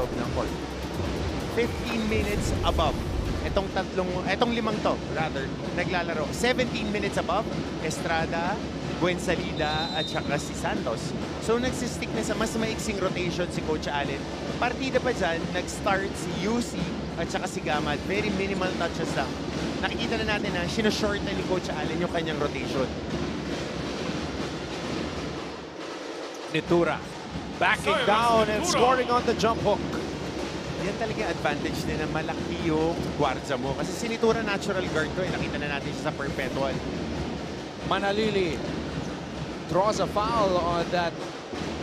loob ng court. 15 minutes above. Etong limang to, rather, naglalaro. 17 minutes above, Estrada, Buensalida, at saka si Santos. So nagsistick na sa mas maiksing rotation si Coach Allen. Partida pa dyan, nag-start si UC at saka si Gamad. Very minimal touches lang. Nakikita na natin na sinashort na ni Coach Allen yung kanyang rotation. Nitura backing down and scoring on the jump hook. Yan talaga yung advantage din na malaki yung gwardiya mo. Kasi sinitura natural guard ko. Nakita na natin siya sa perpetual. Manalili draws a foul on that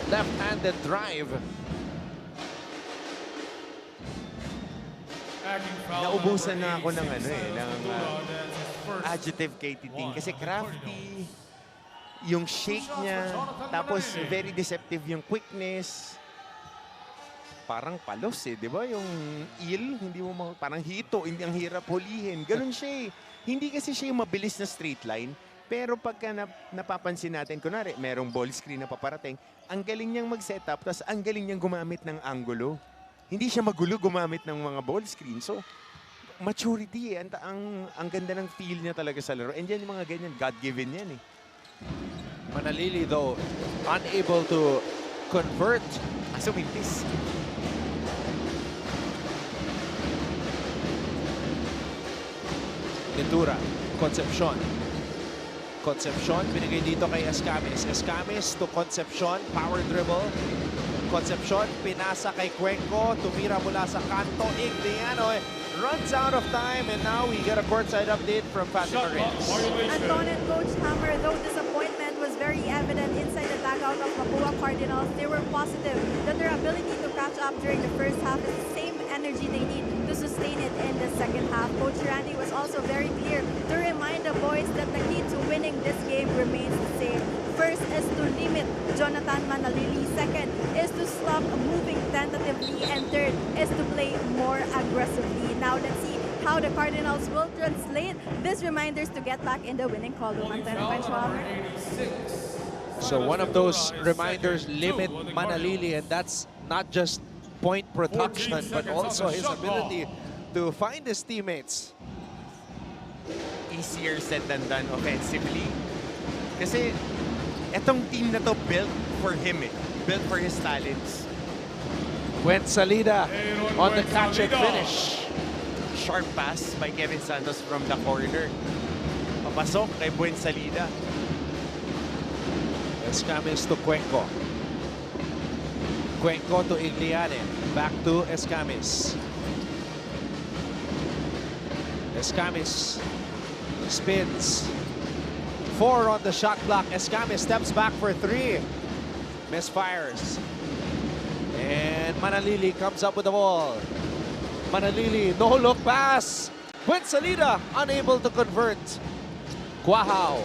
left-handed drive. Naubusan na ako ng adjective kay Titing. Kasi crafty, yung shake niya, tapos very deceptive yung quickness. Parang palos di ba? Yung eel, hindi mo parang hito, hindi ang hirap hulihin. Ganun siya Hindi kasi siya yung mabilis na straight line. Pero pagka napapansin natin, kunwari, merong ball screen na paparating, ang galing niyang mag-setup, tapos ang galing niyang gumamit ng angulo. Hindi siya magulo gumamit ng mga ball screen. So, maturity ang ganda ng feel niya talaga sa laro. And yan yung mga ganyan, God-given yan Manalili though, unable to convert. So, mintis. Nitura, Concepcion. Concepcion, binigay dito kay Escamis. Escamis to Concepcion, power dribble. Concepcion, pinasa kay Cuenco, tumira mula sa kanto. Igniano runs out of time and now we get a courtside update from Fatima Reyes. Anton and Coach Hammer, though disappointment was very evident inside the dugout of Mapua Cardinals, they were positive that their ability to catch up during the first half is the same energy they need to sustain it in the second half. Coach Randy was also very clear to remind the boys that the key to winning this game remains the same. First is to limit Jonathan Manalili. Second is to stop moving tentatively. And third is to play more aggressively. Now let's see how the Cardinals will translate these reminders to get back in the winning column. So one of those reminders, limit Manalili, and that's not just point production, but also his ability to find his teammates. Easier said than done offensively. Kasi etong team na to built for him built for his talents. Buensalida on the catch and finish. Sharp pass by Kevin Santos from the corner. Papasok kay Buensalida. Escamis to Cuenco. Cuenco to Igliane. Back to Escamis. Escamis spins. 4 on the shot clock. Escamis steps back for 3. Misfires. And Manalili comes up with the ball. Manalili, no-look pass. Buensalida unable to convert. Cuajao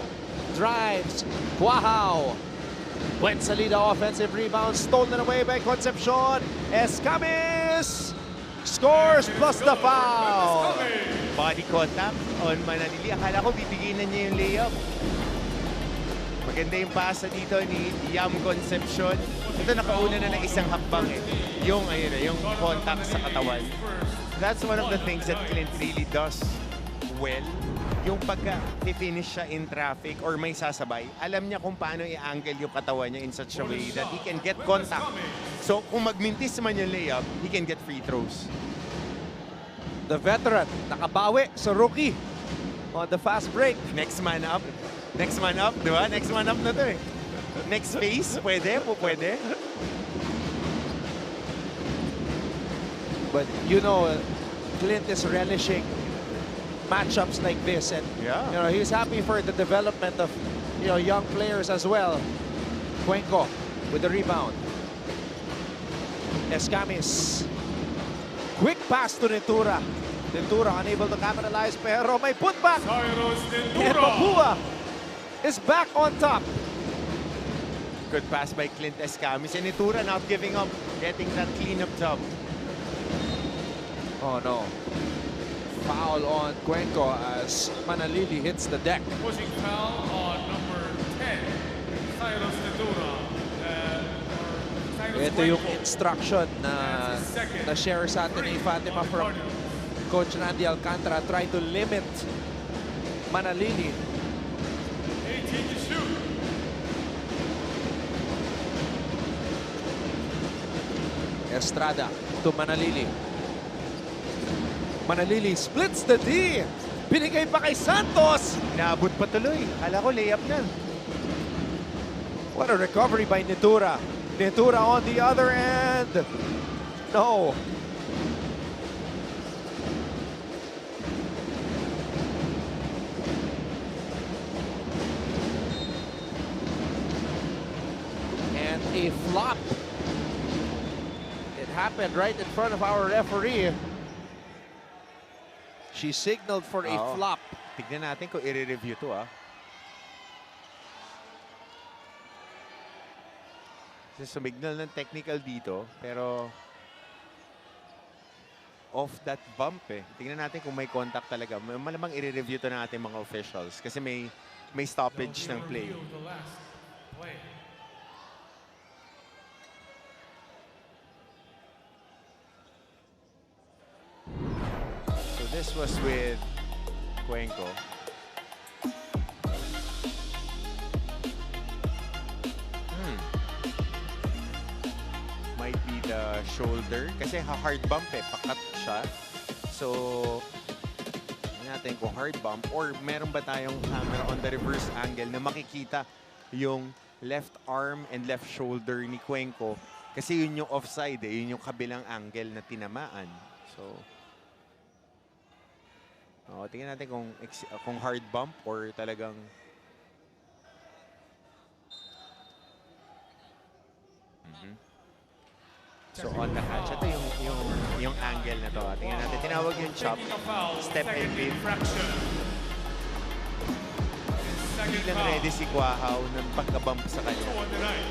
drives. Cuajao. Buensalida offensive rebound stolen away by Concepcion. Escamis scores plus the foul. Body contact on Manalili. Akala ko bibigyan na niya yung layup. Maganda yung pasa dito ni Yam Concepcion. Ito nakauna na ng isang hakbang Yung contact sa katawan. That's one of the things that Clint really does well. Yung pagka-finish siya in traffic or may sasabay, alam niya kung paano i-angle yung katawan niya in such a way that he can get contact. So kung magmintis man yung layup, he can get free throws. The veteran, nakabawi sa rookie on the fast break. Next man up. Next man up, di ba? Next man up na to Next phase, pwede. But you know, Clint is relishing matchups like this, and he's happy for the development of young players as well. Cuenco with the rebound. Escamis. Quick pass to Nitura. Nitura unable to capitalize, pero may putback. And Mapua is back on top. Good pass by Clint Escamis. And Nitura not giving up, getting that cleanup job. Oh no. Foul on Cuenco as Manalili hits the deck. Pushing foul on number 10, Cyrus Nitura. Ito yung instruction na share sa atin ni Fatima from Coach Randy Alcantara. Try to limit Manalili. 18 to shoot. Estrada to Manalili. Manalili splits the D. Binigay pa kay Santos. Naabot pa tuloy. Kala ko layup na. What a recovery by Nitura. Nitura on the other end. No. And a flop. It happened right in front of our referee. She signaled for a Oo. flop. Tignan natin kung i-review to, ah. Sumignal ng technical dito, pero off that bump eh. Tingnan natin kung may contact talaga. Malamang i-review to ng ating mga officials kasi may stoppage ng play. The last play. So this was with Cuenco. Might be the shoulder kasi hard bump eh, pakat siya. So, tingnan natin kung hard bump or meron ba tayong camera on the reverse angle na makikita yung left arm and left shoulder ni Cuenco kasi yun yung offside eh, yun yung kabilang angle na tinamaan. So, tingnan natin kung hard bump or talagang So on the catch, ito yung angle na to. Tingnan natin, tinawag yung chop, Taking a foul. step and Second pin. infraction. Hindi Second lang foul. ready si Quahaw ng pagka-bump sa kanya. On the night.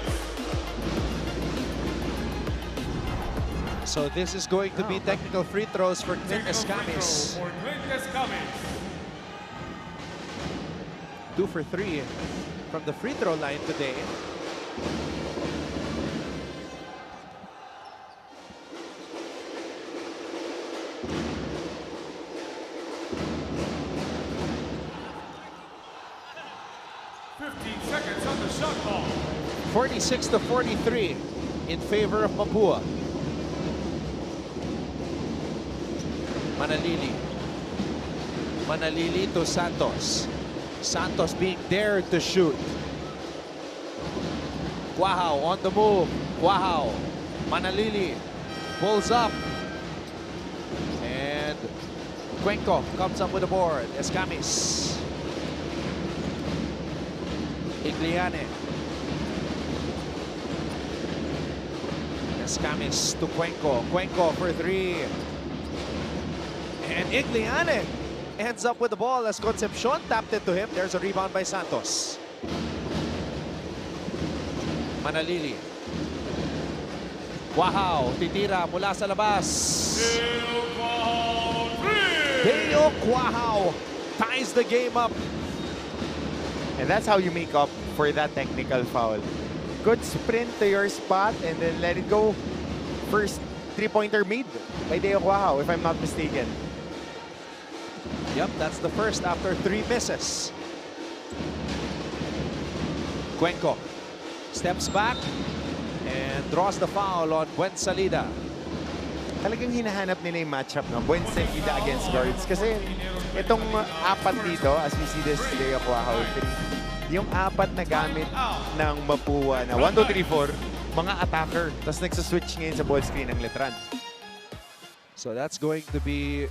So this is going to be technical free throws for Clint Technical free Escamis. throw for Clint Escamis. 2 for 3 from the free throw line today. Seconds on the shot clock. 46 to 43 in favor of Mapua. Manalili. Manalili to Santos. Santos being dared to shoot. Quahaw on the move. Quahaw. Manalili pulls up. And Cuenco comes up with the board. Escamis. Igliane. Escamis to Cuenco. Cuenco for 3. And Igliane ends up with the ball as Concepcion tapped it to him. There's a rebound by Santos. Manalili. Quahaw, titira mula sa labas. Deo Quahaw ties the game up. And that's how you make up for that technical foul. Good sprint to your spot and then let it go. First three-pointer made by Deo Quahaw, if I'm not mistaken. Yep, that's the first after 3 misses. Cuenco steps back and draws the foul on Buensalida. Talagang hinahanap nila yung matchup, no? Buensalida against guards. Kasi itong apat dito, as we see this Deo Quahaw, yung apat na gamit ng Mapua na 1, 2, 3, 4, mga attacker. Tapos nagsaswitch ngayon sa ball screen ng Letran. So that's going to be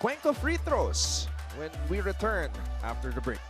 Cuenco free throws when we return after the break.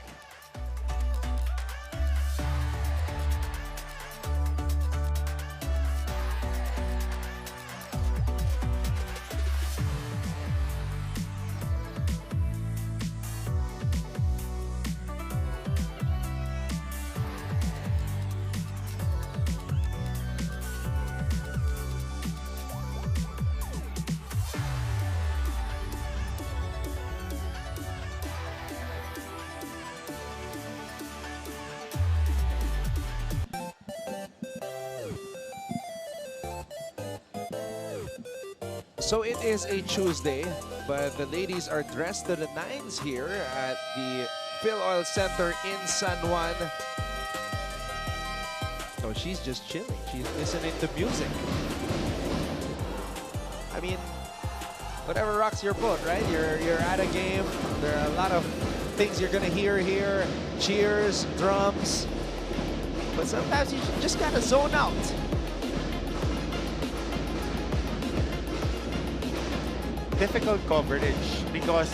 So it is a Tuesday, but the ladies are dressed to the nines here at the Phil Oil Center in San Juan. So she's just chilling. She's listening to music. I mean, whatever rocks your boat, right? You're at a game. There are a lot of things you're gonna hear here. Cheers, drums. But sometimes you just gotta zone out. Difficult coverage because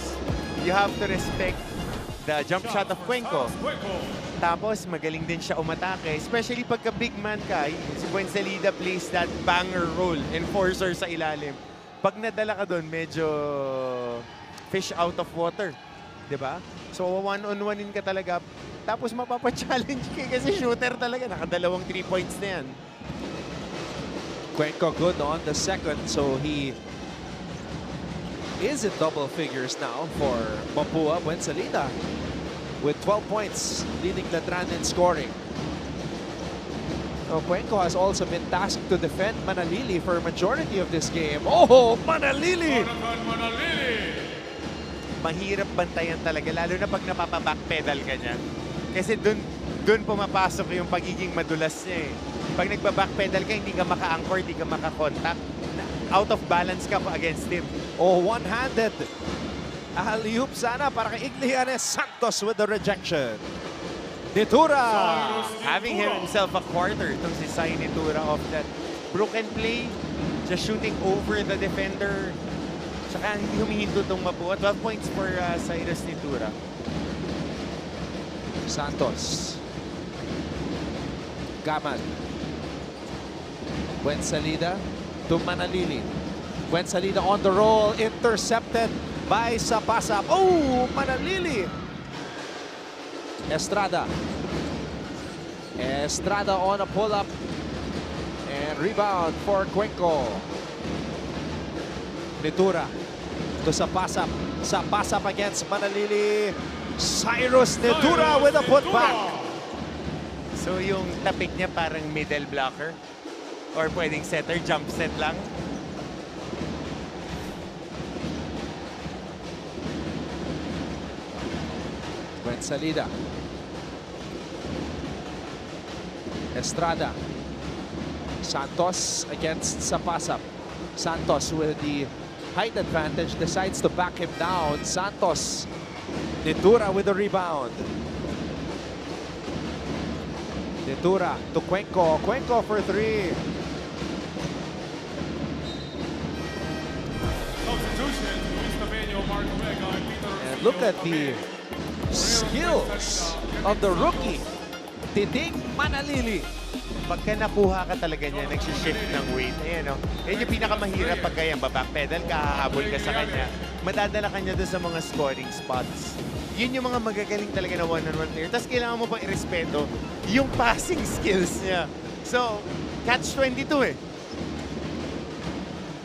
you have to respect the jump shot of Cuenco. Tapos magaling din siya umatake, especially pagka big man ka. Si Buensalida plays that banger role, enforcer sa ilalim. Pag nadala ka doon, medyo fish out of water. 'Di ba? So one-on-one-in ka talaga. Tapos mapapa-challenge ka kasi shooter talaga. Nakadalawang 3 points na yan. Cuenco good on the second, so he is in double figures now for Mapua. Buensalida with 12 points, leading Latran in scoring. So Cuenco has also been tasked to defend Manalili for a majority of this game. Oh, Manalili! Mahirap bantayan talaga, lalo na pag napapa-backpedal ka niya. Kasi dun pumapasok yung pagiging madulas niya eh. Pag nagba-backpedal ka, hindi ka maka-anchor, hindi ka maka-contact. Out of balance ka pa against him. Oh, one-handed. Alley-oop sana para kay Iglianes Santos with the rejection. Nitura! Having himself a quarter itong si Sai Nitura of that broken play, just shooting over the defender. Saka hindi humihinto itong Mapua. 12 points for Cyrus Nitura. Santos. Gaman. Buensalida to Manalili. Buensalida on the roll, intercepted by Sapasap. Oh, Manalili! Estrada. Estrada on a pull-up. And rebound for Cuenco. Nitura to Sapasap. Sapasap against Manalili. Cyrus Nitura with a putback. So yung tapik niya parang middle blocker. Or pwedeng setter, jump set lang. Buensalida. Estrada. Santos against Sapasap. Santos with the height advantage decides to back him down. Santos. Nitura with the rebound. Nitura to Cuenco. Cuenco for three. And look at the skills of the rookie, Titing Manalili. Pagka nakuha ka talaga niya, nagsishift ng weight. Ayan o. Yan yung pinakamahirap pagka yan. Babackpedal ka, hahabol ka sa kanya. Madadala ka niya doon sa mga scoring spots. Yun yung mga magagaling talaga na one-on-one player. Tapos kailangan mo pang irespeto yung passing skills niya. So, catch-22 eh.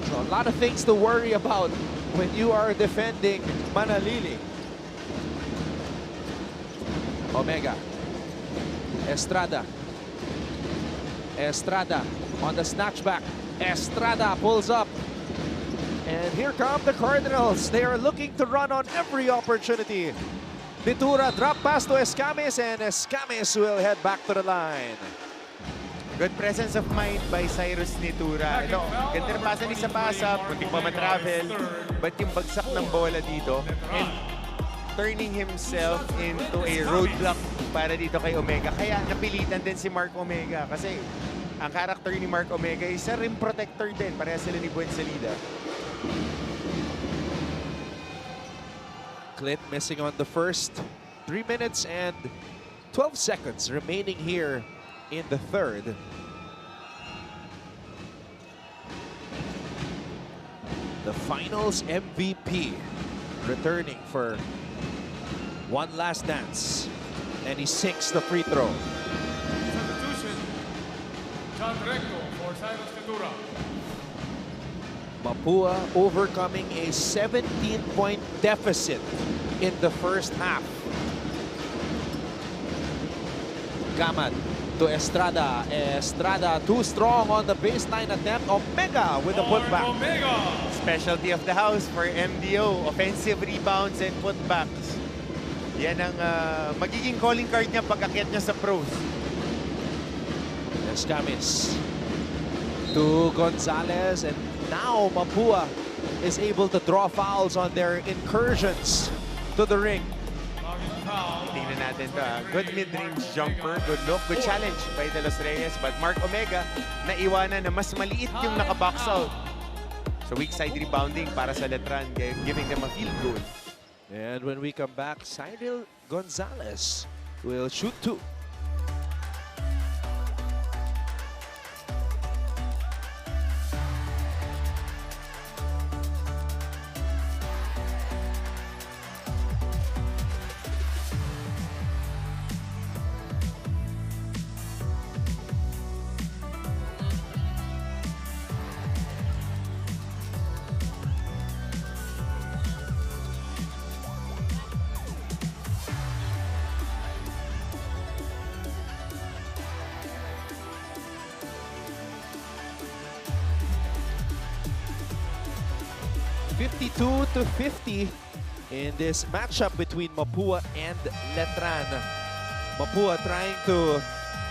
So a lot of things to worry about when you are defending Manalili. Omega. Estrada. Estrada on the snatchback. Estrada pulls up. And here come the Cardinals. They are looking to run on every opportunity. Nitura drop pass to Escames, and Escames will head back to the line. Good presence of mind by Cyrus Nitura. Ito, ganda ng pasa ni Sapasap, muntik pa matravel. But yung bagsak ng bola dito, and turning himself into a roadblock para dito kay Omega. Kaya napilitan din si Mark Omega kasi ang character ni Mark Omega is a rim protector din. Pareha sila ni Buensalida. Clint missing on the first 3 minutes and 12 seconds remaining here in the third. The finals MVP returning for one last dance, and he sinks the free throw. Substitution, John Recto for Cyrus Nitura. Mapua overcoming a 17-point deficit in the first half. Gamad to Estrada. Estrada too strong on the baseline attempt. Omega with the putback. Omega. specialty of the house for MDO, offensive rebounds and putbacks. Yan ang magiging calling card niya pag-akyat niya sa pros. Escamis to Gonzalez, and now Mapua is able to draw fouls on their incursions to the ring. Tingnan natin to. Good mid-range jumper, good look, good challenge by De Los Reyes. But Mark Omega, naiwanan na mas maliit yung naka-box out. So weak side rebounding para sa Letran, giving them a field goal. And when we come back, Cyril Gonzalez will shoot 2. (52-50) in this matchup between Mapua and Letran. Mapua trying to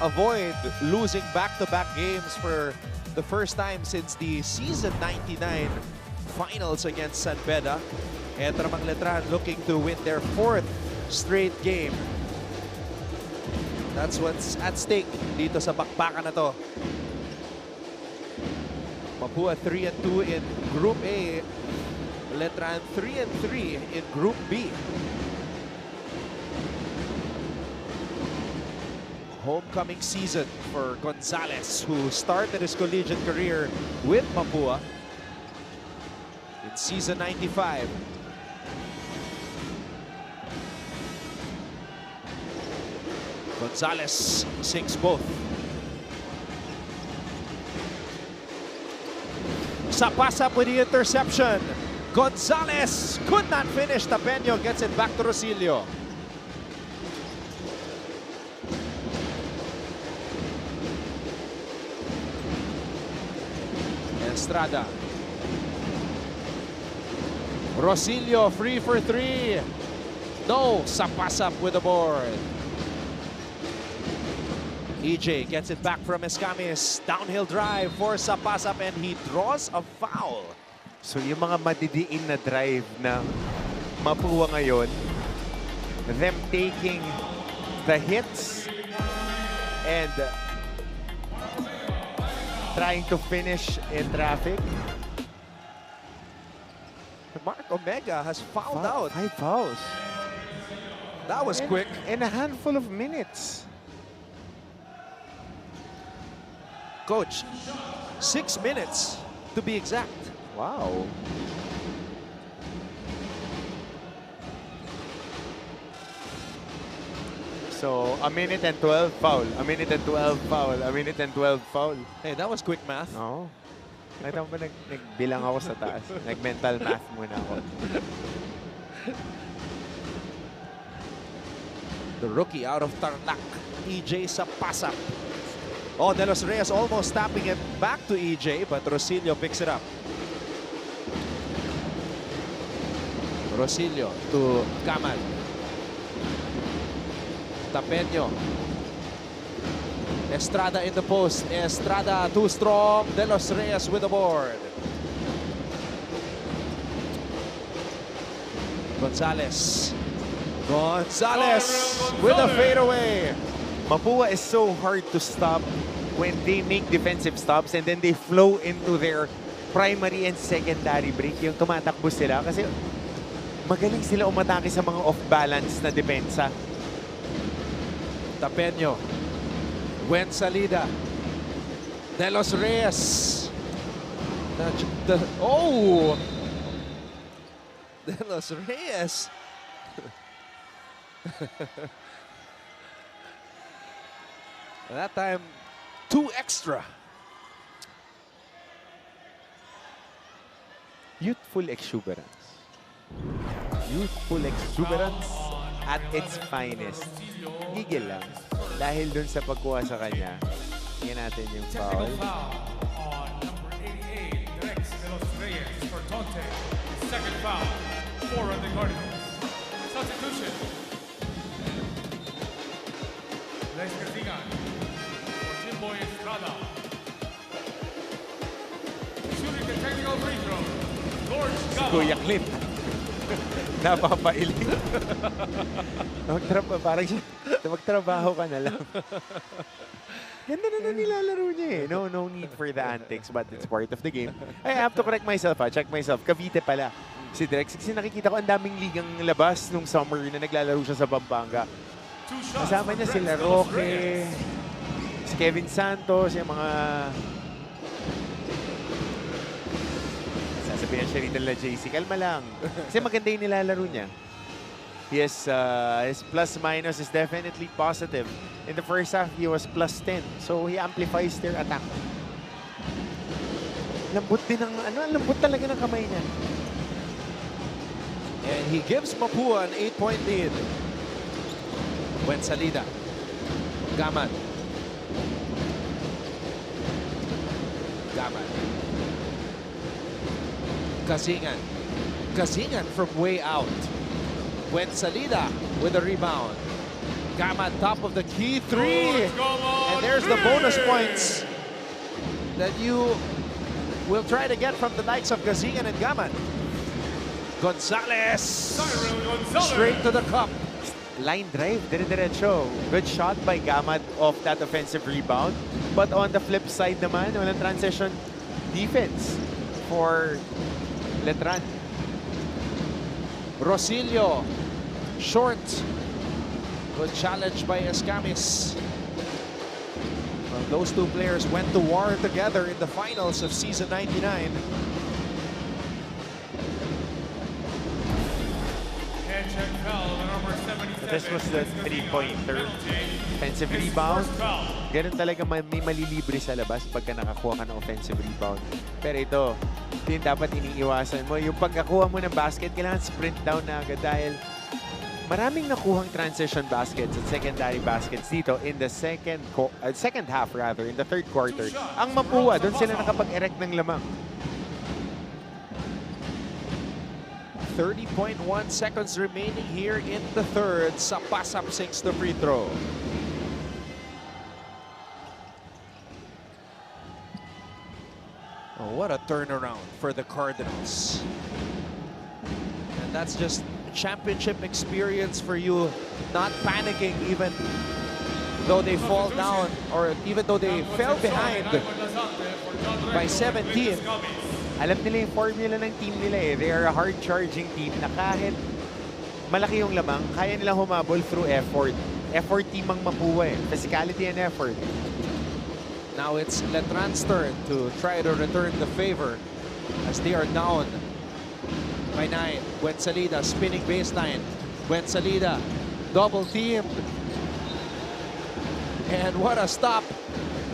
avoid losing back-to-back games for the first time since the season 99 finals against San Beda. And namang Letran looking to win their 4th straight game. That's what's at stake dito sa bakbakan na to. Mapua 3-2 in Group A. Letran 3-3 in Group B. Homecoming season for Gonzalez, who started his collegiate career with Mapua in season 95. Gonzalez sinks both. Sapasap with the interception. Gonzalez could not finish. Tapeño gets it back to Rosilio. Estrada. Rosilio free for 3. No, Sapasap with the board. EJ gets it back from Escamis. Downhill drive for Sapasap, and he draws a foul. So yung mga madidiin na drive na Mapua ngayon, them taking the hits and trying to finish in traffic. Mark Omega has fouled out. 5 fouls. That was quick. In a handful of minutes. Coach, 6 minutes to be exact. Wow. So, a minute and 12 foul. A minute and 12 foul. A minute and 12 foul. Hey, that was quick math. Oo. Nakita mo ba nagbilang ako sa taas? Nag-mental math muna ako. The rookie out of Tarlac, EJ Sapasap. Oh, De Los Reyes almost tapping it back to EJ, but Rosilio picks it up. Rosilio to Kamal. Tapeño. Estrada in the post. Estrada too strong. De Los Reyes with the board. Gonzalez. Gonzalez with a fadeaway. Mapua is so hard to stop when they make defensive stops and then they flow into their primary and secondary break. Yung tumatakbo sila kasi magaling sila umatake sa mga off-balance na depensa. Tapeño. Gwen Salida. De Los Reyes. Oh! De Los Reyes. That time, 2 extra. Youthful exuberance. Youthful exuberance at its finest. Gigil lang. Dahil dun sa pagkuha sa kanya, tingnan natin yung foul. Technical foul on number 88, Rex De Los Reyes for taunting. second foul for the Cardinals. Substitution. Les Casigan for Jimboy Estrada. Shooting the technical free throw, George Gama. Kuya Clint. Napapailing. Parang siya, magtrabaho ka na lang. Ganda na nilalaro niya eh. No need for the antics, but it's part of the game. I have to correct myself check myself. Cavite pala si Drex. Kasi nakikita ko ang daming ligang labas nung summer na naglalaro siya sa Pampanga. Kasama niya sila Roque, si Kevin Santos, yung mga... Sasabihin siya rito nila JC, kalma lang. Kasi maganda yung nilalaro niya. His plus-minus is definitely positive. In the first half, he was +10. So, he amplifies their attack. Lambot din ng, lambot talaga ng kamay niya. And he gives Mapua an 8-point lead. Salida. Gaman. Kasingan. Kasingan from way out. Salida with a rebound. Gaman top of the key three. And there's the bonus points that you will try to get from the likes of Kasingan and Gaman. Gonzalez. Straight to the cup. Line drive, dire-diretso. Good shot by Gamat off that offensive rebound. But on the flip side naman, walang transition defense for Letran. Rosilio, short. Good challenge by Escamis. Well, those two players went to war together in the finals of season 99. This was the three-pointer. Offensive rebound. Ganun talaga may malilibre sa labas pagka nakakuha ka ng offensive rebound. Pero ito yung dapat iniiwasan mo. Yung pagkakuha mo ng basket, kailangan sprint down na agad dahil maraming nakuhang transition baskets at secondary baskets dito in the second half rather, in the third quarter. Ang Mapua, doon sila nakapag-erect ng lamang. 30.1 seconds remaining here in the third. Sa pass-up 6 the free throw. Oh, what a turnaround for the Cardinals. And that's just championship experience for you. Not panicking even though they fall down or even though they fell behind by 17. Alam nila yung formula ng team nila eh. They are a hard-charging team na kahit malaki yung lamang, kaya nilang humabol through effort. Effort team ang Mapua eh. Physicality and effort. Now it's Letran's turn to try to return the favor as they are down by 9. Salida spinning baseline. Salida double teamed. And what a stop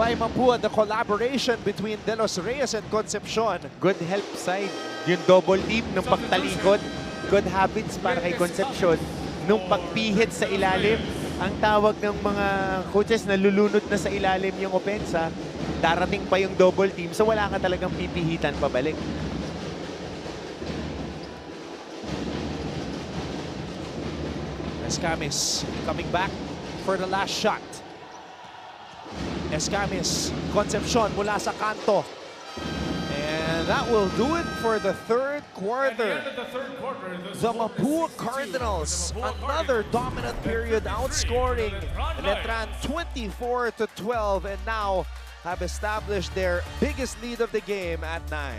by Mapua, the collaboration between De Los Reyes and Concepcion. Good help side. Yung double team nung pagtalikod. Good habits para kay Concepcion. Nung pagpihit sa ilalim, ang tawag ng mga coaches na lulunod na sa ilalim yung opensa, darating pa yung double team, so wala ka talagang pipihitan pabalik. Escamis coming back for the last shot. Escamis, Concepcion mula sa kanto. And that will do it for the third quarter. The Mapua Cardinals, another dominant period, outscoring Letran 24-12, and now have established their biggest lead of the game at 9.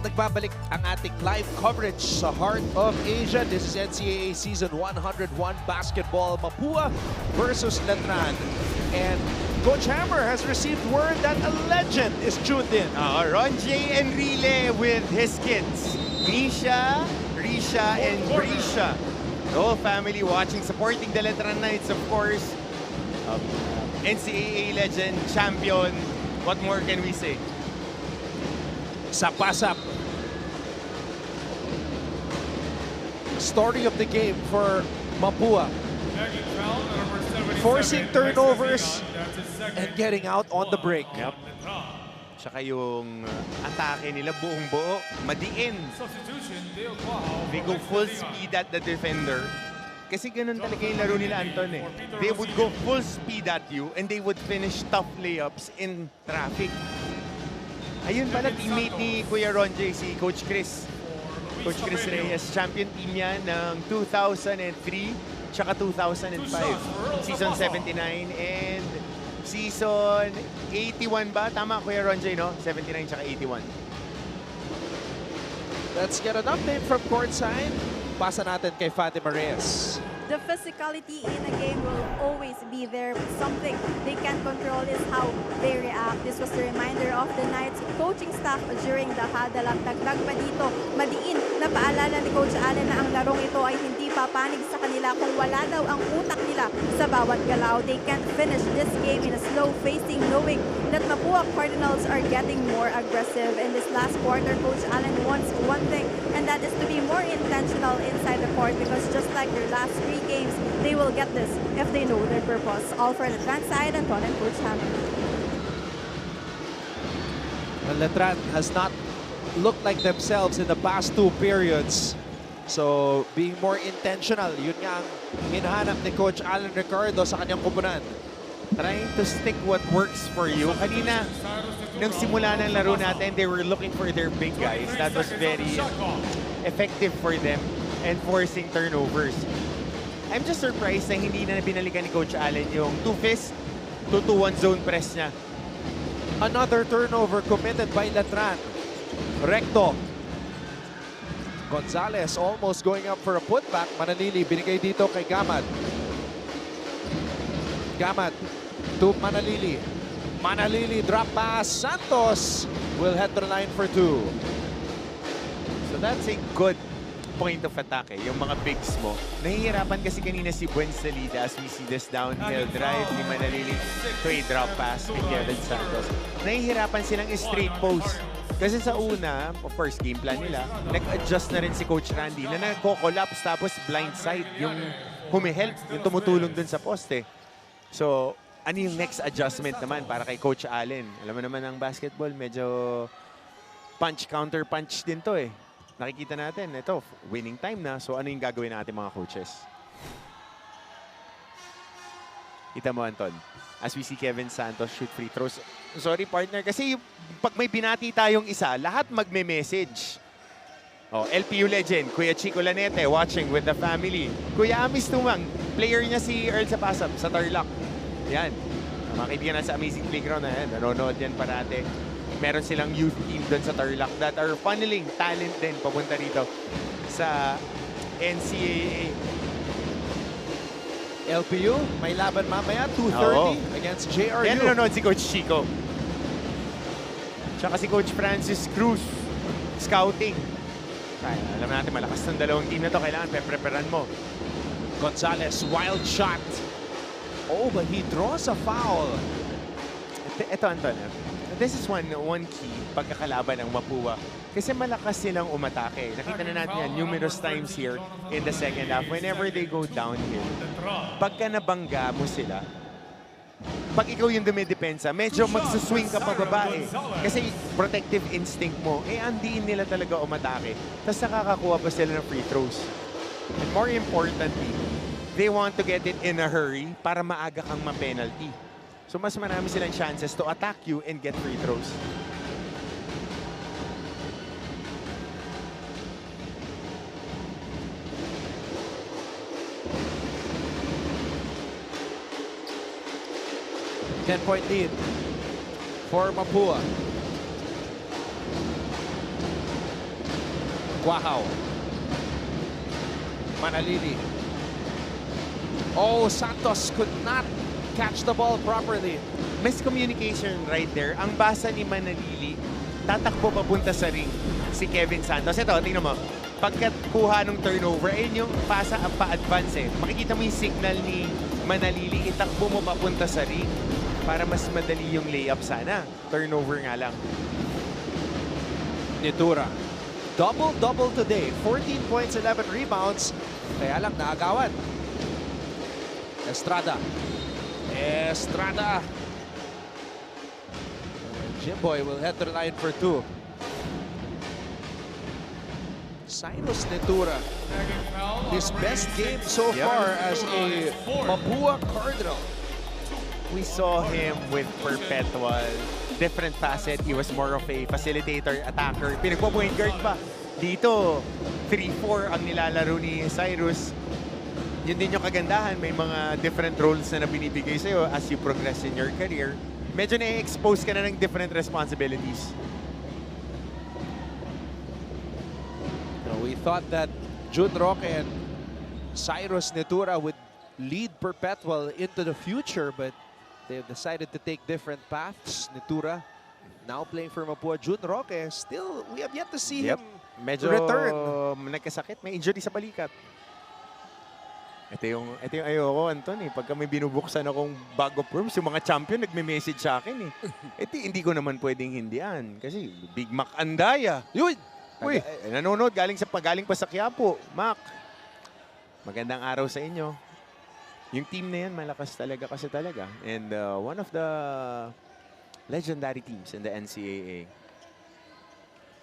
nagbabalik ang ating live coverage sa Heart of Asia. This is NCAA Season 101 Basketball, Mapua versus Letran. And Coach Hammer has received word that a legend is tuned in. Ron J. Enrile with his kids, Nisha, Risha, and Brisha. The whole family watching, supporting the Letran Knights, of course. NCAA legend, champion. What more can we say? Sa pasap. Story of the game for Mapua. Forcing turnovers and getting out on the break. Yep. Tsaka yung atake nila buong buo, madiin. They go full speed at the defender. Kasi ganun talaga yung laro nila, Anton eh. They would go full speed at you and they would finish tough layups in traffic. Ayun pala, teammate ni Kuya Ron J, si Coach Chris. Coach Chris Reyes, champion team yan ng 2003 tsaka 2005. Season 79 and season 81 ba? Tama, Kuya Ron J, no? 79 tsaka 81. Let's get an update from courtside. Pasa natin kay Fatima Reyes. The physicality in a game will always be there. Something they can control is how they react. This was the reminder of the Knights coaching staff during the huddle. At dagdag pa dito, madiin na paalala ni Coach Allen na ang larong ito ay hindi papanig sa kanila kung wala daw ang utak nila sa bawat galaw. They can't finish this game in a slow facing, knowing that Mapua Cardinals are getting more aggressive. In this last quarter, Coach Allen wants one thing, and that is to be more intentional inside the court, because just like their last 3 games, they will get this if they know their purpose. All for the Letran side, Anton and Coach Hammer. Well, Letran has not looked like themselves in the past 2 periods. So, being more intentional, yun nga ang hinahanap ni Coach Alan Ricardo sa kanyang kupunan. Trying to stick what works for you. Kanina, nung simula ng laro natin, they were looking for their big guys. That was very effective for them and forcing turnovers. I'm just surprised na hindi na binalikan ni Coach Allen yung 2-fist, 2-2-1 zone press niya. Another turnover committed by Letran. Recto. Gonzalez almost going up for a putback. Manalili binigay dito kay Gamad. Gamad to Manalili. Manalili drop pass. Santos will head to the line for 2. So that's a good point of attack eh, yung mga bigs mo. Nahihirapan kasi kanina si Buen Salida as we see this downhill drive ni Manalili to a drop pass ni Kevin Santos. Nahihirapan silang straight post. Kasi sa una, of course, game plan nila, nag-adjust na rin si Coach Randy na nagko-collapse tapos blindside yung humihelp, yung tumutulong dun sa poste. So, ano yung next adjustment naman para kay Coach Allen? Alam mo naman ang basketball, medyo punch-counter-punch din to eh. Nakikita natin, ito, winning time na. So, ano yung gagawin natin mga coaches? Kita mo, Anton. As we see Kevin Santos shoot free throws. Sorry, partner. Kasi pag may binati tayong isa, lahat magme-message. Oh, LPU legend, Kuya Chico Lanete, watching with the family. Kuya Amis Tumang, player niya si Earl Sapasap sa Tarlac. Yan. Mga kaibigan na sa Amazing Playground na yan. Nanonood yan parate. Meron silang youth team doon sa Tarlac that are funneling talent din papunta rito sa NCAA. LPU, may laban mamaya, 2:30 against JRU. Yan nanonood si Coach Chico. Tsaka si Coach Francis Cruz, scouting. Kaya, alam natin, malakas ng dalawang team na to. Kailangan pe-preparan mo. Gonzalez, wild shot. Oh, but he draws a foul. Ito, Anton, this is one key pagkakalaban ng Mapua. Kasi malakas silang umatake. Nakita na natin yan numerous times here in the second half. Whenever they go downhill, pagka nabangga mo sila, pag ikaw yung dumidepensa, medyo magsuswing ka pababa eh. Kasi protective instinct mo, eh andiin nila talaga umatake. Tapos nakakakuha pa sila ng free throws. And more importantly, they want to get it in a hurry para maaga kang ma-penalty. So mas marami silang chances to attack you and get free throws. Ten-point lead for Mapua. Quahaw. Manalili. Oh, Santos could not catch the ball properly. Miscommunication right there. Ang basa ni Manalili, tatakbo papunta sa ring si Kevin Santos. Ito, tingnan mo. Pagkat kuha ng turnover, ayun yung pasa pa-advance eh. Makikita mo yung signal ni Manalili, itakbo mo papunta sa ring para mas madali yung layup sana. Turnover nga lang. Nitura. Double-double today. 14 points, 11 rebounds. Kaya lang naagawan. Estrada. Estrada. Jimboy will head to the line for two. Cyrus Nitura. His best game so far as a Mapua Cardinal. We saw him with Perpetual. Different facet. He was more of a facilitator, attacker. Pinagpo-point guard pa. Dito, 3-4 ang nilalaro ni Cyrus. Yun din yung kagandahan. May mga different roles na binibigay sa'yo as you progress in your career. Medyo na-expose ka na ng different responsibilities. We thought that Jun Roque and Cyrus Nitura would lead Perpetual into the future, but they've decided to take different paths. Nitura now playing for Mapua. Jun Roque, still, we have yet to see him Medyo return. nagkasakit. May injury sa balikat. Ito yung ayoko, Anton eh. Pagka may binubuksan akong bag of worms, yung mga champion nagme-message sa akin eh. Hindi ko naman pwedeng hindian. Kasi Big Mac Andaya. Yun! Uy, nanonood galing pa sa Quiapo. Mac, magandang araw sa inyo. Yung team na yan, malakas talaga kasi talaga. And one of the legendary teams in the NCAA.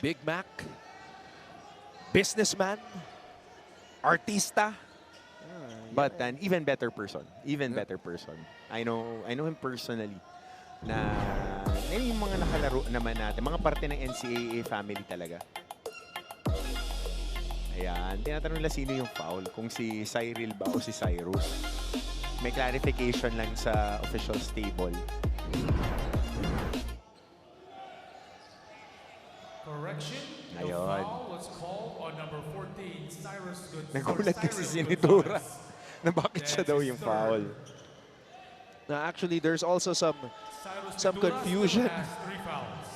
Big Mac, businessman, artista. But an even better person. Even better person. I know him personally. Na yung mga nakalaro naman natin. Mga parte ng NCAA family talaga. Ayan. Tinatanong nila sino yung foul. Kung si Cyril ba o si Cyrus. May clarification lang sa officials table. Correction. The Ayun. foul was called on number 14, Cyrus Gonzalez. Nagulat kasi si Nitura na bakit siya daw yung foul. Now, actually, there's also some confusion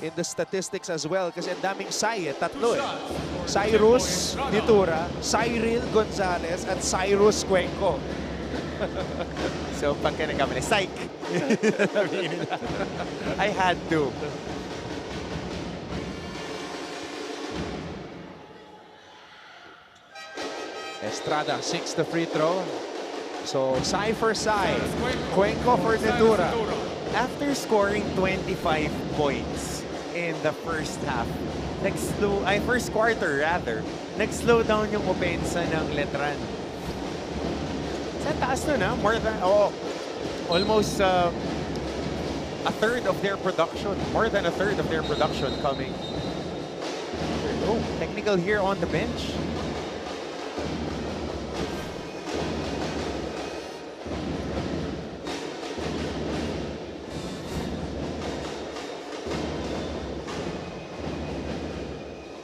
in the statistics as well kasi ang daming Sai tatlo eh. Cyrus Nitura, Cyril Gonzalez, at Cyrus Cuenco. So, pagka nagkamali, psych! Sabihin nila. I had to. Estrada, 6 the free throw. So, Sai for Sai. Cuenco for Nitura. After scoring 25 points in the first half, first quarter rather, nag-slow down yung opensa ng Letran. Sa taas nun, ha? More than, almost a third of their production. More than a third of their production coming. Oh, technical here on the bench.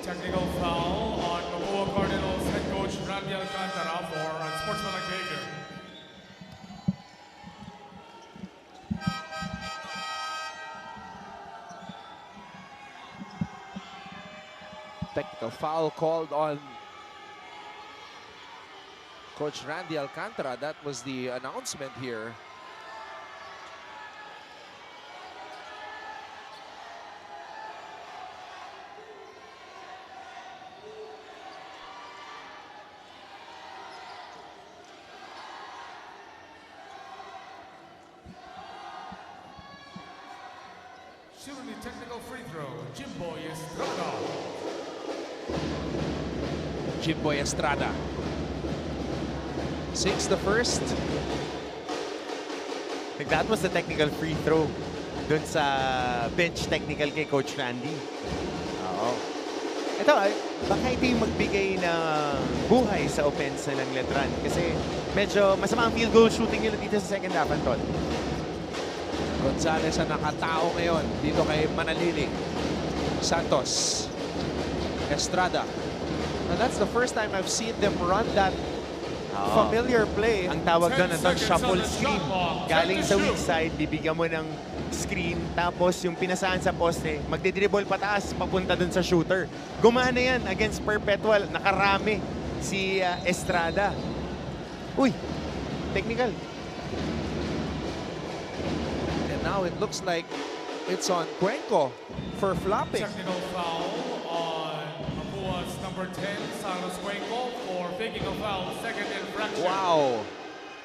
Technical foul on Mapua Cardinals head coach Randy Alcantara for unsportsmanlike behavior. Technical foul called on Coach Randy Alcantara. That was the announcement here. Shooting the technical free throw, Jimboy Estrada. Jimboy Estrada. 6 the first. I think that was the technical free throw dun sa bench technical kay Coach Randy. Oo. Ito, baka ito yung magbigay ng buhay sa opensa ng Letran kasi medyo masama ang field goal shooting nila dito sa second half, Anton. Gonzalez ang nakatao ngayon dito kay Manalili. Santos. Estrada. And that's the first time I've seen them run that familiar play. Ang tawag doon, 10 ito, seconds shuffle on the screen. shot clock. Galing Check sa to weak shoot. side, bibigyan mo ng screen, tapos yung pinasahan sa poste, magdidribble pataas, papunta doon sa shooter. Gumana yan against Perpetual. Nakarami si Estrada. Uy, technical. And now it looks like it's on Cuenco for flopping. Technical foul on Mapua's number 10, Saros Cuenco, for faking a foul, second infraction. Wow.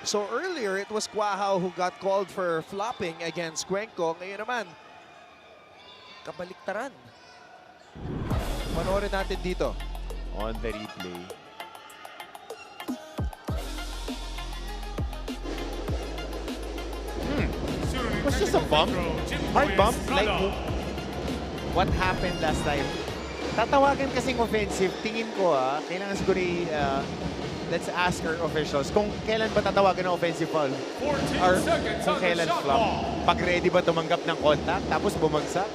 So earlier, it was Cuajao who got called for flopping against Cuenco. Ngayon naman, kabaliktaran. Panoorin natin dito. On the replay. Shooting Was just a technical bump. free throw, Jimboy Hard bump, like Estrada. what happened last time. Tatawagan kasing offensive, tingin ko kailangan siguro let's ask our officials kung kailan ba tatawagan ng offensive foul 14 or seconds kung on the kailan shot flop. clock. Pag ready ba tumanggap ng contact tapos bumagsak?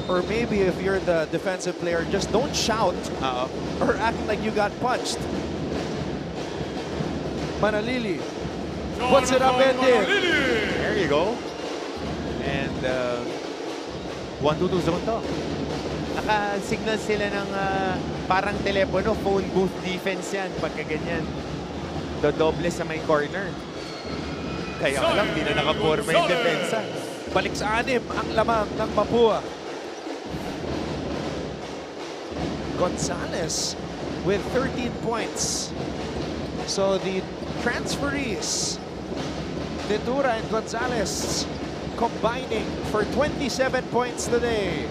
Or maybe if you're the defensive player, just don't shout Oo. or act like you got punched. Manalili puts it up and in. There you go. And 1-2-2 zone to. Naka-signal sila ng parang telepono, phone booth defense yan pagka ganyan. Dodoble sa may corner. Kaya alam, di na nakaporma yung depensa. Balik sa 6 ang lamang ng Mapua. Gonzalez with 13 points. So the transferees, Ventura and Gonzalez, combining for 27 points today.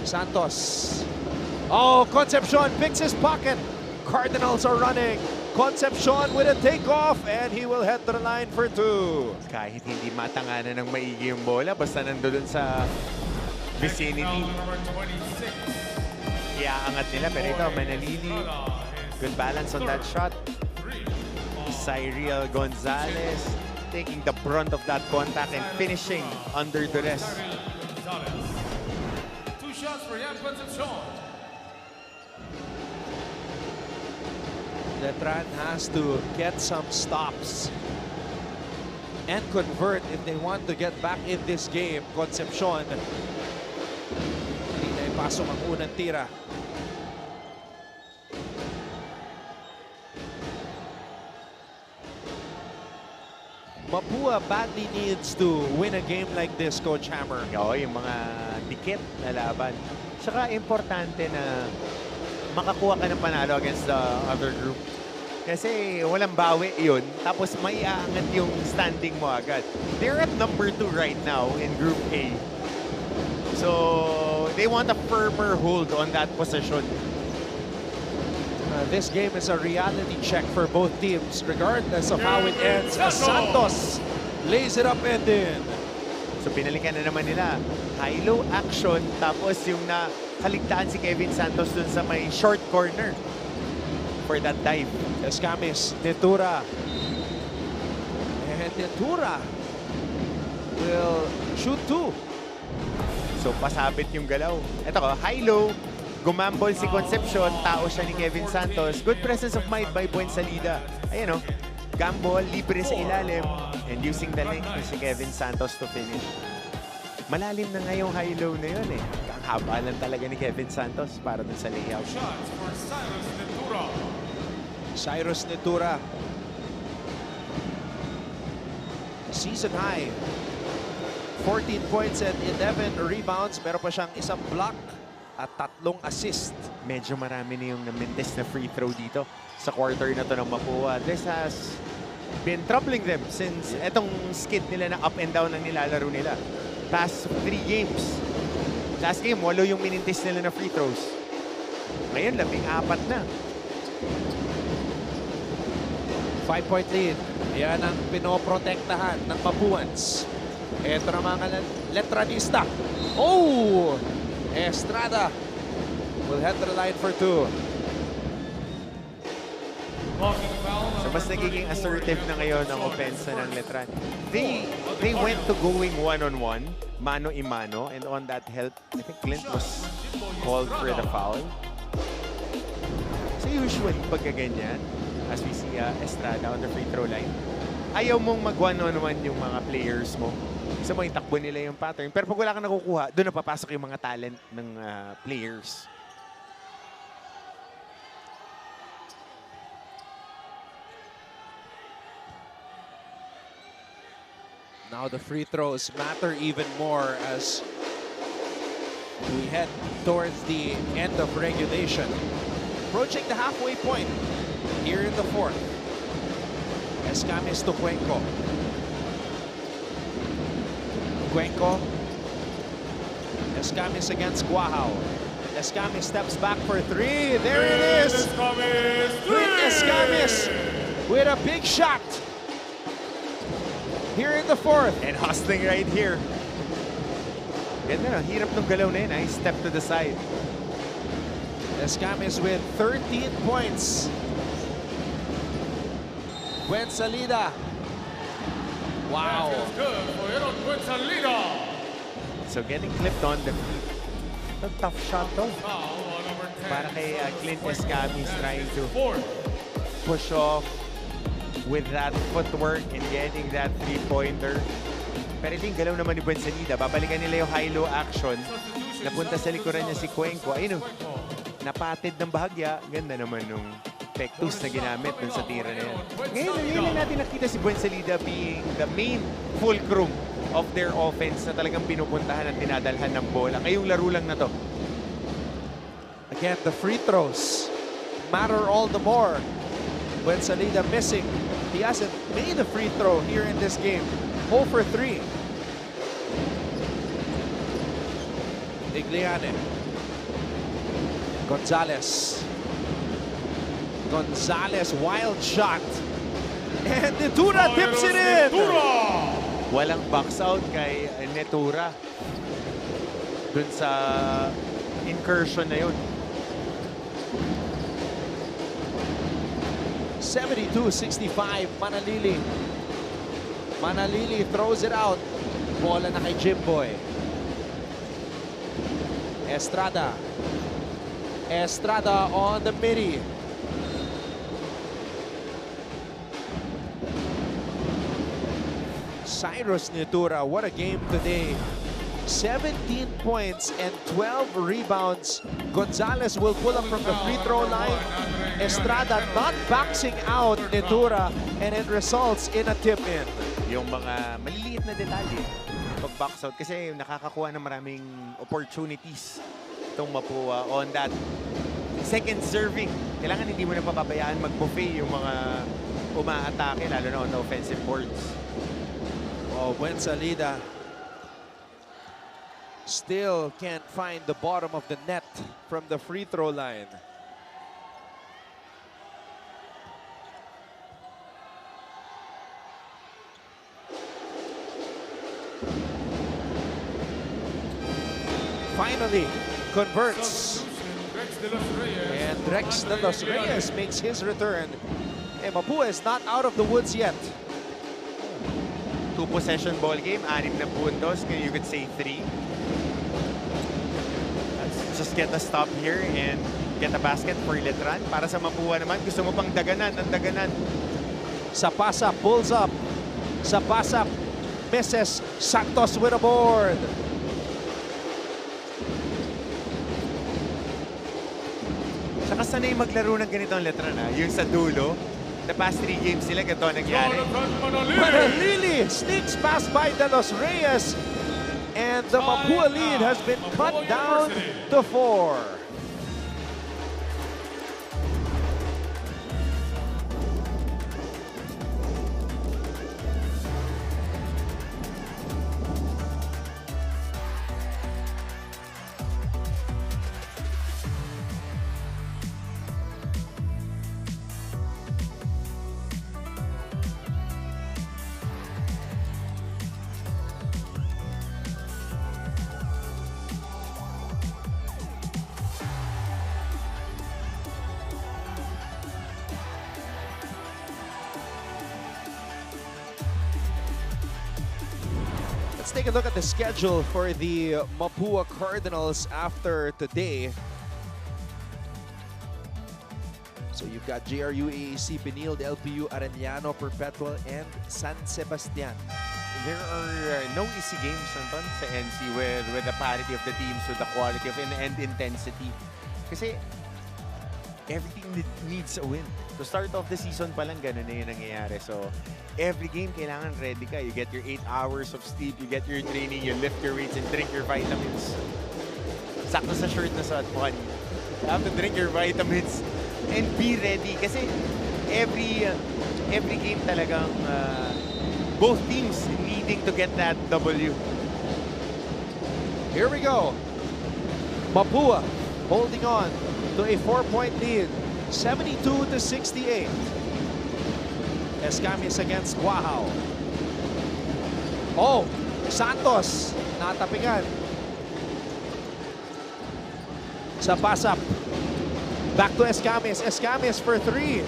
Santos. Oh, Concepcion picks his pocket. Cardinals are running. Concepcion with a takeoff, and he will head to the line for 2. Kahit hindi matanganan ng maigi yung bola, basta nandoon sa vicinity, Foul number 26. iaangat nila. Pero ito, Manalili, good balance on that shot. Cyril Gonzalez taking the brunt of that contact and finishing under duress. Gonzalez. 2 shots for Yan Concepcion. Letran has to get some stops and convert if they want to get back in this game. Concepcion. Hindi na ipasok ang unang tira. Mapua badly needs to win a game like this, Coach Hammer. Oo, yung mga dikit na laban. Tsaka importante na makakuha ka ng panalo against the other group. Kasi walang bawi yun. Tapos may aangat yung standing mo agad. They're at number 2 right now in Group A. So, they want a firmer hold on that position. This game is a reality check for both teams, regardless of how it ends. As Santos lays it up and in. So, pinalikan na naman nila. High-low action. Tapos yung nakaligtaan si Kevin Santos dun sa may short corner for that dive. Escamis, Ventura. And Ventura will shoot 2. So, pasabit yung galaw. Ito ko, high-low. Gumambol si Concepcion. Tao siya ni Kevin Santos. Good presence of mind by Buen Salida. Ayan o. Gambol, libre sa ilalim. And using the length si Kevin Santos to finish. Malalim na nga yung high-low na yun eh. Ang haba lang talaga ni Kevin Santos para dun sa layout. Shots for Cyrus Ventura. Cyrus Ventura. Season high. 14 points and 11 rebounds. Meron pa siyang isang block at 3 assist. Medyo marami na yung namintis na free throw dito sa quarter na to ng Mapua. This has been troubling them since etong skid nila na up and down ang nilalaro nila. Past 3 games. Last game, 8 yung minintis nila na free throws. Ngayon, 14 na. 5-point lead. Yan ang pinoprotektahan ng Mapuans. Ito na mga Letranista. Oh! Estrada will head to the line for 2. Blocking foul So Mas nagiging assertive na ngayon ang opensa ng Letran. They went to going one-on-one, mano-imano, and on that help, I think Clint was called for the foul. So usually, pagka ganyan, as we see Estrada on the free throw line, ayaw mong mag-one-on-one yung mga players mo. Gusto mo itakbo nila yung pattern. Pero pag wala kang nakukuha, doon na papasok yung mga talent ng players. Now the free throws matter even more as we head towards the end of regulation. Approaching the halfway point here in the fourth. Escames to Cuenco. Cuenco. Escames against Guajao. Escames steps back for three. There it is. Clint Escames with a big shot. Here in the fourth. And hustling right here. Ganda na. Hirap ng galaw na yun. Nice step to the side. Escames with 13 points. Gwen Salida. Wow. So getting clipped on the feet. A tough shot though. Para kay Clint Escames trying to push off with that footwork and getting that three-pointer. Pero ito yung galaw naman ni Buensalida. Babalikan nila yung high-low action. Napunta sa likuran niya si Cuenco. Ayun, napatid ng bahagya. Ganda naman nung pectus na ginamit dun sa tira na yan. Ngayon na natin nakita si Buensalida being the main fulcrum of their offense na talagang pinupuntahan at tinadalhan ng bola. Ngayong laro lang na to. Again, the free throws matter all the more. Buensalida missing. He hasn't made a free throw here in this game. 0 for 3. Igliane. Gonzalez. Gonzalez, wild shot. And Netura tips it in. Walang box out kay Netura dun sa incursion na yun. 72-65, Manalili. Manalili throws it out. Bola na kay Jimboy. Estrada. Estrada on the midi. Cyrus Netura, what a game today. 17 points and 12 rebounds. Gonzalez will pull up from the free throw line. Estrada not boxing out Netura, and it results in a tip-in. Yung mga maliliit na detalye pag-box out kasi nakakakuha ng maraming opportunities itong Mapua on that second serving. Kailangan hindi mo na papabayaan mag-buffet yung mga umaatake, lalo na on the offensive boards. Oh, Buensalida still can't find the bottom of the net from the free throw line. Finally converts. And Drex de los Reyes makes his return. And Mapua is not out of the woods yet. 2-possession ball game, 6 na puntos. You could say 3. Let's just get a stop here and get a basket for Letran. Para sa Mapua naman, gusto mo pang daganan, ang daganan. Sapasa pulls up. Sapasa misses. Santos with a board. Saka sanay maglaro ng ganito ang Letran, ha? Yung sa dulo, the past 3 games sila, ganito ang nangyari. Manalili sneaks past by De Los Reyes. And the Mapua lead has been cut down to 4. Let's take a look at the schedule for the Mapua Cardinals after today. So you've got JRU, AAC, Benilde, LPU, Arellano, Perpetual, and San Sebastian. There are no easy games naman sa NC with the parity of the teams, with the quality of and intensity. Kasi everything needs a win. To start off the season pa lang, ganun na yung nangyayari. So every game, kailangan ready ka. You get your 8 hours of sleep, you get your training, you lift your weights, and drink your vitamins. Sakto sa shirt na suot mo kanina. You have to drink your vitamins and be ready. Kasi every game talagang both teams needing to get that W. Here we go. Mapua holding on to a 4-point lead, 72-68. Escamis against Guajao. Oh, Santos natapingan. Sa pass-up. Back to Escamis. Escamis for 3.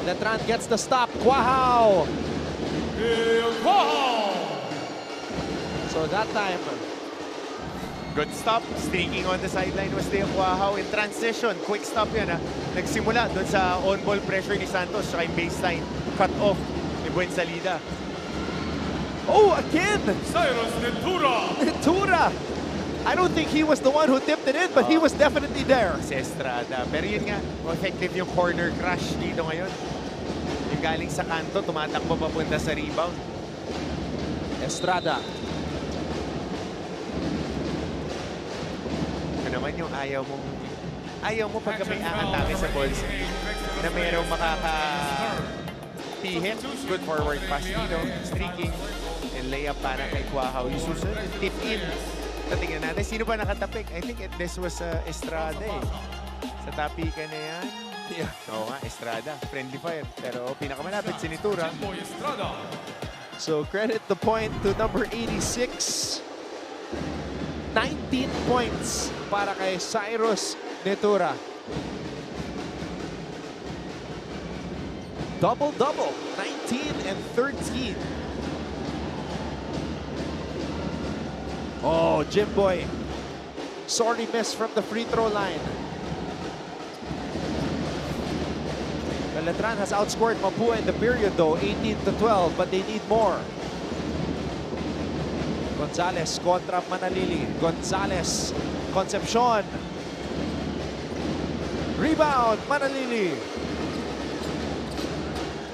Letran gets the stop. Guajao. So that time, Good stop. Streaking on the sideline was Teo Guajao in transition. Quick stop yan ha. Nagsimula doon sa on-ball pressure ni Santos saka yung baseline. Cut off ni Buensalida. oh, again, Cyrus Ventura. Ventura. I don't think he was the one who tipped it in, but he was definitely there. Si Estrada. Pero yun nga, effective yung corner crush dito ngayon. Yung galing sa kanto, tumatakbo papunta sa rebound. Estrada. Ano naman yung ayaw mo pagka may aatake sa ball screen na mayroong makaka-pihit. Good forward pass dito. Streaking and layup para kay Guajao. Yung susunod, tip in. Tingnan natin, sino ba nakatapik? I think this was Estrada eh. Sa tapikan na yan. Yeah. Oo nga, Estrada. Friendly fire. Pero pinakamalapit si Nitura. Jimboy Estrada. So credit the point to number 86. 19 points para kay Cyrus Ventura. Double-double, 19 and 13. Oh, Jimboy. Sorry miss from the free throw line. Letran has outscored Mapua in the period though, 18-12, but they need more. Gonzalez kontra Manalili. Gonzalez, Concepcion. Rebound, Manalili.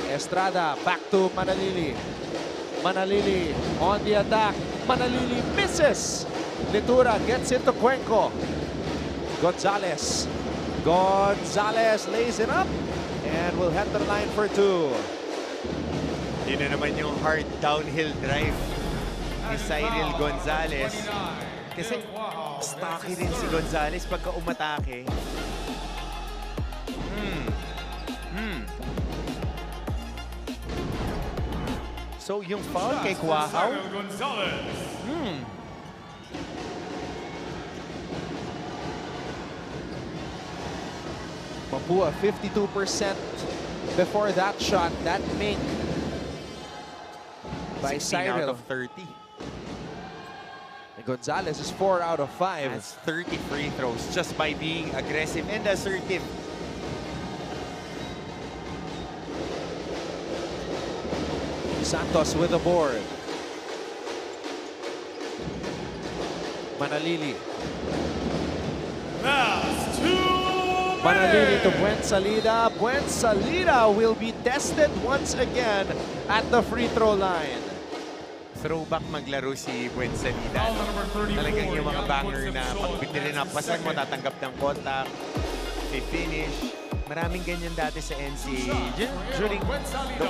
Estrada, back to Manalili. Manalili on the attack. Manalili misses. Ventura gets into Cuenco. Gonzalez. Gonzalez lays it up and will head the line for 2. Yun na naman yung hard downhill drive ni Cyril Gonzalez. Kasi stocky rin si Gonzalez pagka umatake. So yung foul kay Guajao. Cyril Gonzalez. Mapua 52% before that shot. That make by 16 out Cyril. of 30. And Gonzalez is 4 out of 5. That's 30 free throws just by being aggressive and assertive. Santos with the board. Manalili. Last 2 Manalili to Buensalida. Buensalida will be tested once again at the free throw line. Throwback maglaro si Buensalida. Foul number 34. Talagang yung mga banger na pag pininapasan mo, tatanggap ng contact, finish. Maraming ganyan dati sa NCAA during the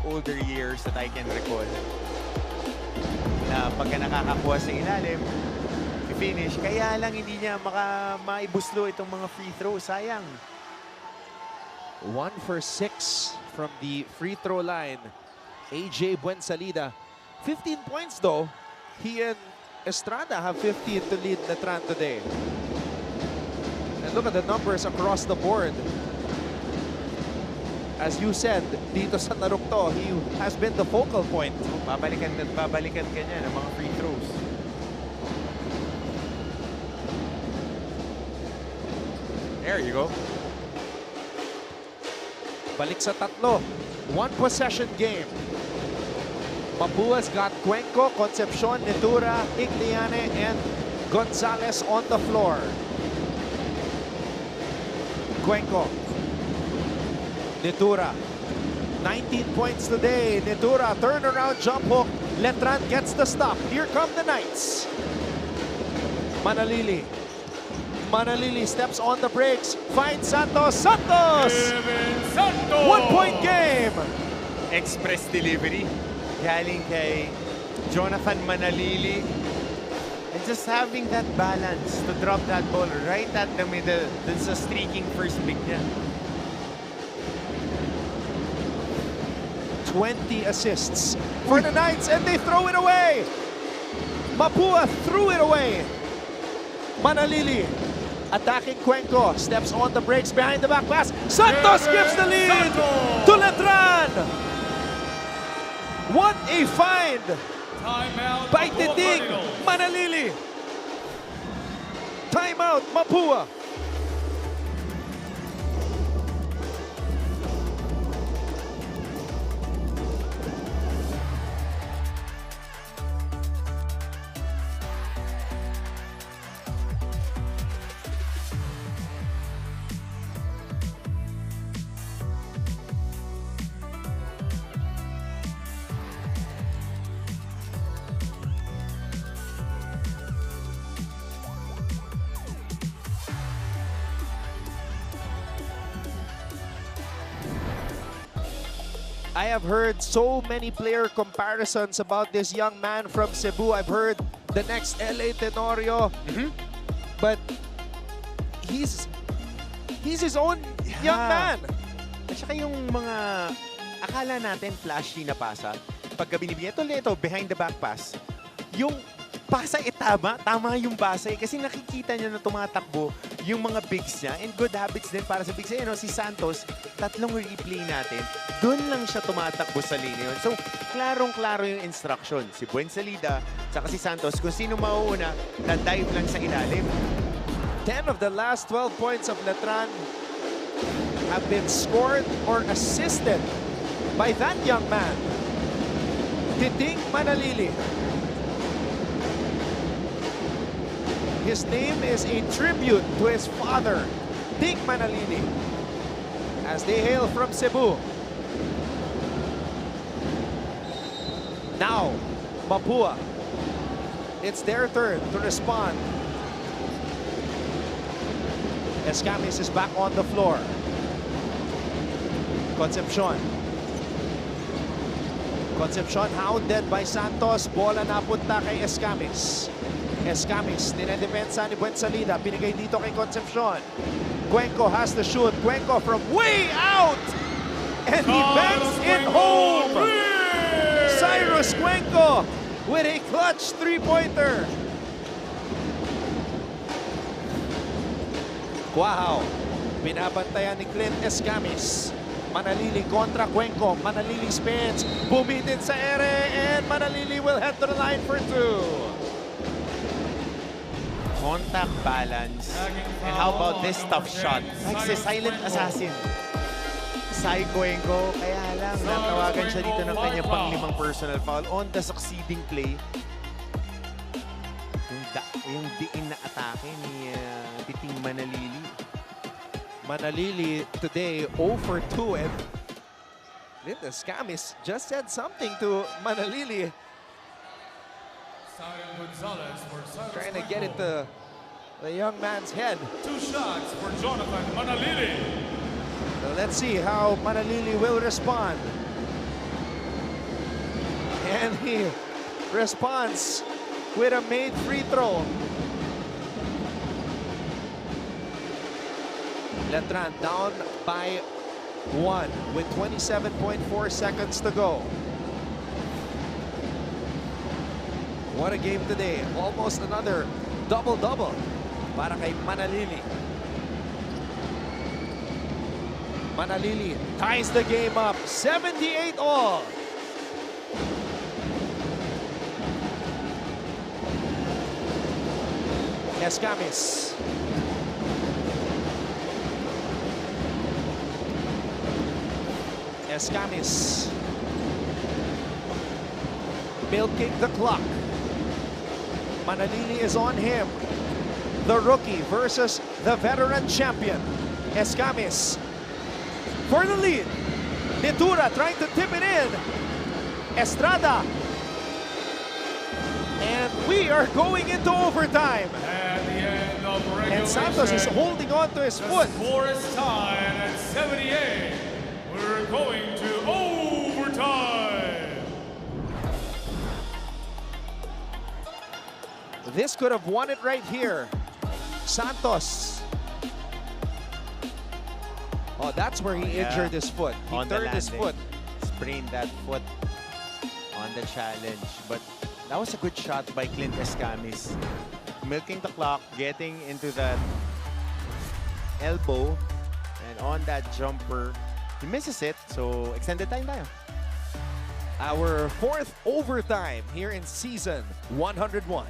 older years that I can recall. Na pagka nakakakuha sa ilalim, finish. Kaya lang hindi niya maibuslo itong mga free throw. Sayang. 1 for 6 from the free throw line. AJ Buensalida. 15 points though. He and Estrada have 15 to lead Letran today. And look at the numbers across the board. as you said, dito sa larong to, he has been the focal point. Babalikan at babalikan ka niya ng mga free throws. There you go. Balik sa tatlo. One possession game. Mapua's got Cuenco, Concepcion, Netura, Igliane, and Gonzalez on the floor. Cuenco. Netura. 19 points today. Netura, turnaround jump hook. Letran gets the stop. Here come the Knights. Manalili. Manalili steps on the brakes. Finds Santos. Santos! Kevin Santos! 1-point game! Express delivery. Galing kay Jonathan Manalili. And just having that balance to drop that ball right at the middle dun sa streaking first pick niya. 20 assists for the Knights, and they throw it away. Mapua threw it away. Manalili attacking Cuenco, steps on the brakes behind the back pass. Santos gives the lead to Letran. What a find Timeout. by Mapua Titing Cardinals. Manalili. Timeout, Mapua. I have heard so many player comparisons about this young man from Cebu. I've heard the next LA Tenorio. But he's his own young man. At saka yung mga akala natin flashy na pasa, pagka binibigyan ito behind the back pass, yung pasa tama yung basa kasi nakikita niya na tumatakbo yung mga bigs niya and good habits din para sa bigs. Si Santos, tatlong replay natin, doon lang siya tumatakbo sa linya yun. So, klarong-klaro yung instruction. Si Buensalida, saka si Santos, kung sino mauuna, na-dive lang sa ilalim. 10 of the last 12 points of Letran have been scored or assisted by that young man, Titing Manalili. His name is a tribute to his father, Ting Manalili, as they hail from Cebu. Now, Mapua. It's their turn to respond. Escamis is back on the floor. Concepcion. Concepcion hounded by Santos. Bola napunta kay Escamis. Escamis, dinedepensa ni Buensalida. Binigay dito kay Concepcion. Cuenco has to shoot. Cuenco from way out! And he bangs it home! Cyrus Cuenco with a clutch three-pointer. Wow! Binabantayan ni Clint Escamis. Manalili kontra Cuenco. Manalili spins. Bumitin sa ere. And Manalili will head to the line for two. Contact balance. And how about this tough shot? Like si Silent Assassin. Sai Cuenco, kaya lang natawagan siya dito ng kanyang pang-limang personal foul on the succeeding play. Yung diin na atake ni Titing Manalili. Manalili today 0 for 2 and Linda Escamis just said something to Manalili, Zion Gonzalez for Cyrus trying to Cuenco. get into the young man's head. 2 shots for Jonathan Manalili. So let's see how Manalili will respond. And he responds with a made free throw. Letran down by 1 with 27.4 seconds to go. What a game today. Almost another double-double para kay Manalili. Manalili ties the game up, 78 all. Escamis. Escamis. Milking the clock. Manalili is on him. The rookie versus the veteran champion. Escamis for the lead. Nitura trying to tip it in. Estrada. And we are going into overtime. At the end of regulation, And Santos is holding on to his the foot. score is tied at 78. We're going to overtime. This could have won it right here. Santos. Oh, that's where he Yeah. injured his foot. He On the turned his landing. foot. Sprained that foot on the challenge. But that was a good shot by Clint Escamis. Milking the clock, getting into that elbow, and on that jumper, he misses it. So, extended time tayo. Our fourth overtime here in season 101.